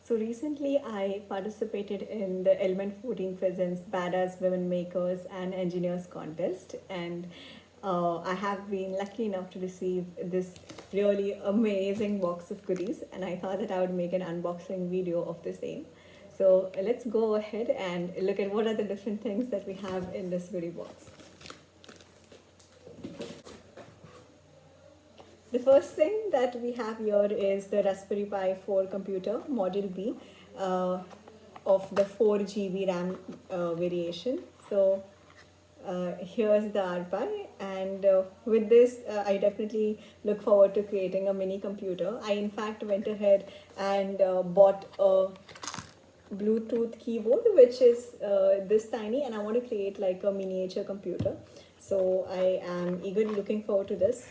So recently I participated in the Element 14 Presents Badass Women Makers and Engineers contest, and I have been lucky enough to receive this really amazing box of goodies, and I thought that I would make an unboxing video of the same. So let's go ahead and look at what are the different things that we have in this goodie box. The first thing that we have here is the Raspberry Pi 4 computer, Model B, uh, of the 4 GB RAM variation. So here's the RPi, and with this, I definitely look forward to creating a mini computer. I in fact went ahead and bought a Bluetooth keyboard, which is this tiny, and I want to create like a miniature computer. So I am eagerly looking forward to this.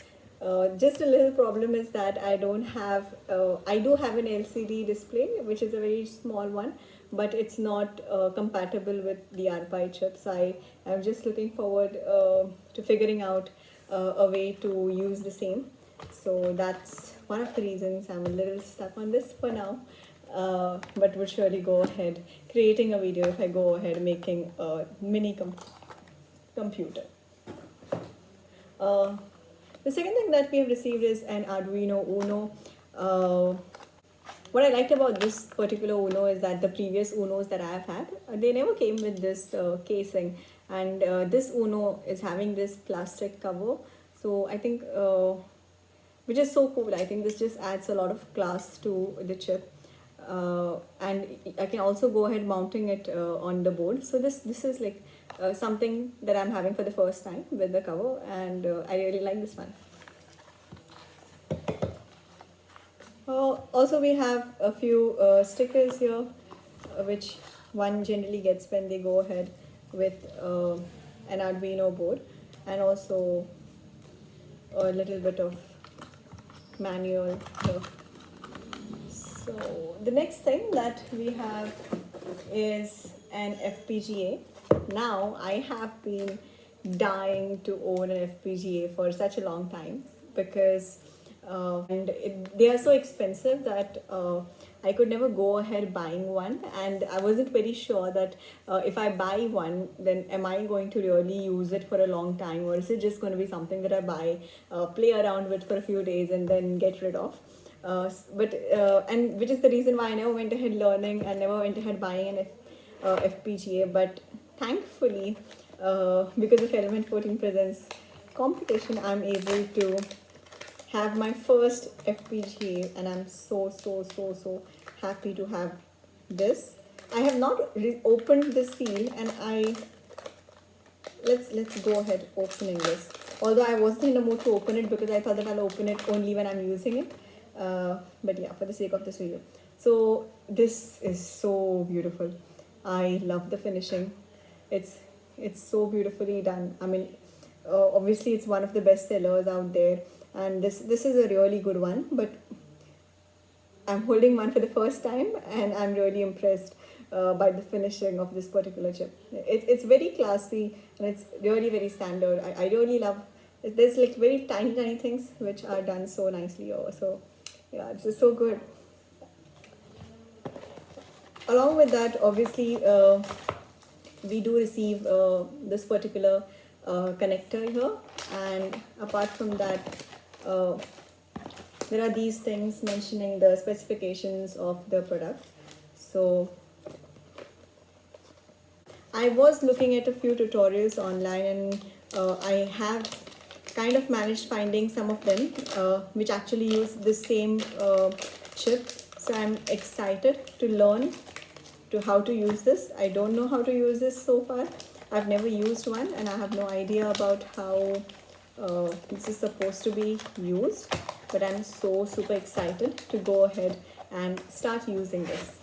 Just a little problem is that I do have an LCD display, which is a very small one, but it's not compatible with the RPi chip. So I am just looking forward to figuring out a way to use the same. So that's one of the reasons I'm a little stuck on this for now, but would surely go ahead creating a video if I go ahead making a mini computer. Uh, the second thing that we have received is an Arduino Uno. What I liked about this particular Uno is that the previous Unos that I have had, they never came with this casing, and this Uno is having this plastic cover. So I think, which is so cool. I think this just adds a lot of class to the chip. And I can also go ahead mounting it on the board. So this is like something that I'm having for the first time with the cover, and I really like this one. Also, we have a few stickers here, which one generally gets when they go ahead with an Arduino board, and also a little bit of manual here. So the next thing that we have is an FPGA. Now I have been dying to own an FPGA for such a long time because they are so expensive that I could never go ahead buying one, and I wasn't very sure that if I buy one, then am I going to really use it for a long time, or is it just going to be something that I buy, play around with for a few days, and then get rid of? And which is the reason why I never went ahead learning and never went ahead buying an FPGA. But thankfully, because of Element 14 Presents competition, I'm able to have my first FPGA, and I'm so happy to have this. I have not opened the seal, and let's go ahead opening this. Although I wasn't in the mood to open it because I thought that I'll open it only when I'm using it. But yeah, for the sake of this video. So this is so beautiful. I love the finishing. It's it's so beautifully done. I mean, obviously it's one of the best sellers out there, and this is a really good one. But I'm holding one for the first time, and I'm really impressed by the finishing of this particular chip. It's very classy, and it's really very standard. I really love. There's like very tiny things which are done so nicely. So yeah, it's just so good. Along with that, obviously, we do receive this particular connector here, and apart from that, uh, there are these things mentioning the specifications of the product. So I was looking at a few tutorials online, and I have kind of managed finding some of them which actually use the same chip. So I'm excited to learn to how to use this. I don't know how to use this so far. I've never used one, and I have no idea about how this is supposed to be used, but I'm so super excited to go ahead and start using this.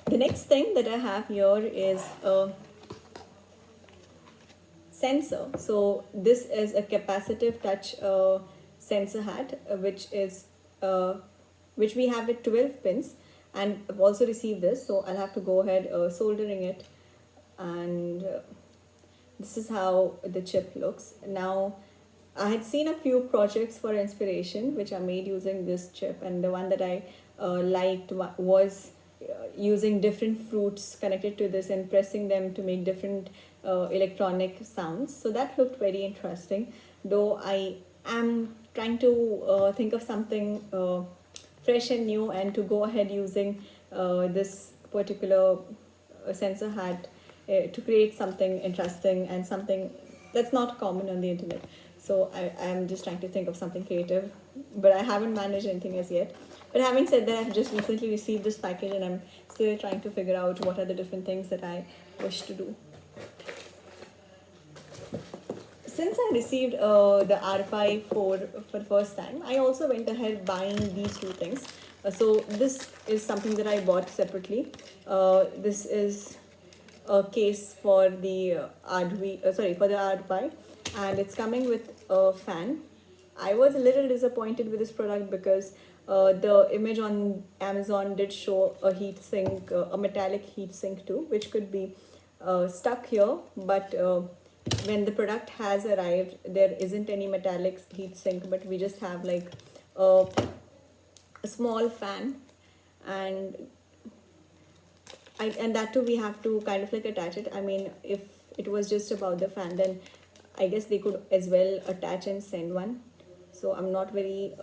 The next thing that I have here is a sensor. So this is a capacitive touch sensor hat, which we have with 12 pins, and I've also received this. So I'll have to go ahead soldering it, and this is how the chip looks. Now I had seen a few projects for inspiration which are made using this chip, and the one that I liked was using different fruits connected to this and pressing them to make different electronic sounds. So that looked very interesting. Though I am trying to think of something fresh and new, and to go ahead using this particular sensor hat to create something interesting and something that's not common on the internet. So I'm just trying to think of something creative, but I haven't managed anything as yet. But having said that, I've just recently received this package, and I'm still trying to figure out what are the different things that I wish to do. Since I received the RPi 4 for the first time, I also went ahead buying these two things. So this is something that I bought separately. This is a case for the for the RPi, and it's coming with a fan. I was a little disappointed with this product because the image on Amazon did show a heat sink, a metallic heat sink too, which could be stuck here, but when the product has arrived, there isn't any metallic heat sink, but we just have like a, a small fan, and and that too we have to kind of like attach it. I mean, if it was just about the fan, then I guess they could as well attach and send one. So I'm not very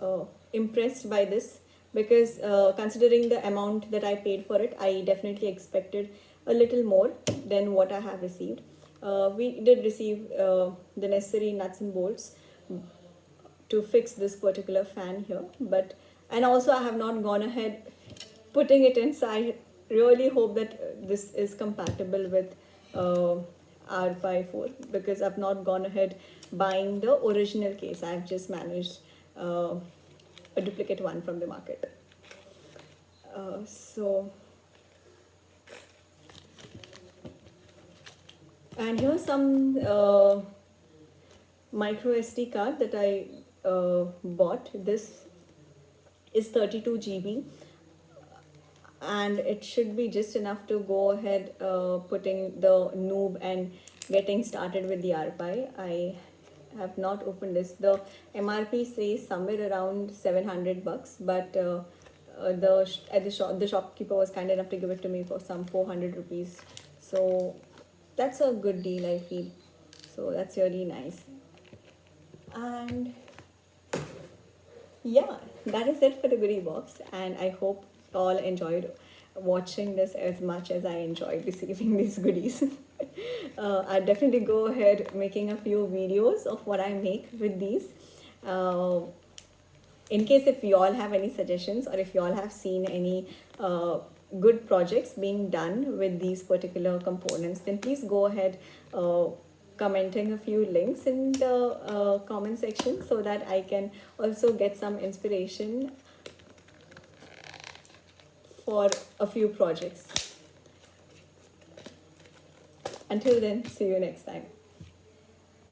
impressed by this, because considering the amount that I paid for it, I definitely expected a little more than what I have received. We did receive the necessary nuts and bolts to fix this particular fan here, but and also I have not gone ahead putting it in. So I really hope that this is compatible with RPi 4, because I've not gone ahead buying the original case. I've just managed a duplicate one from the market. And here's some micro SD card that I bought. This is 32 GB, and it should be just enough to go ahead putting the noob and getting started with the RPi. I have not opened this. The MRP says somewhere around 700 bucks, but the shopkeeper was kind enough to give it to me for some 400 rupees. So that's a good deal, I feel. So that's really nice. And yeah, that is it for the goodie box, and I hope all enjoyed watching this as much as I enjoyed receiving these goodies. I'll definitely go ahead making a few videos of what I make with these. In case if you all have any suggestions, or if you all have seen any good projects being done with these particular components, then please go ahead commenting a few links in the comment section, so that I can also get some inspiration for a few projects. Until then, see you next time.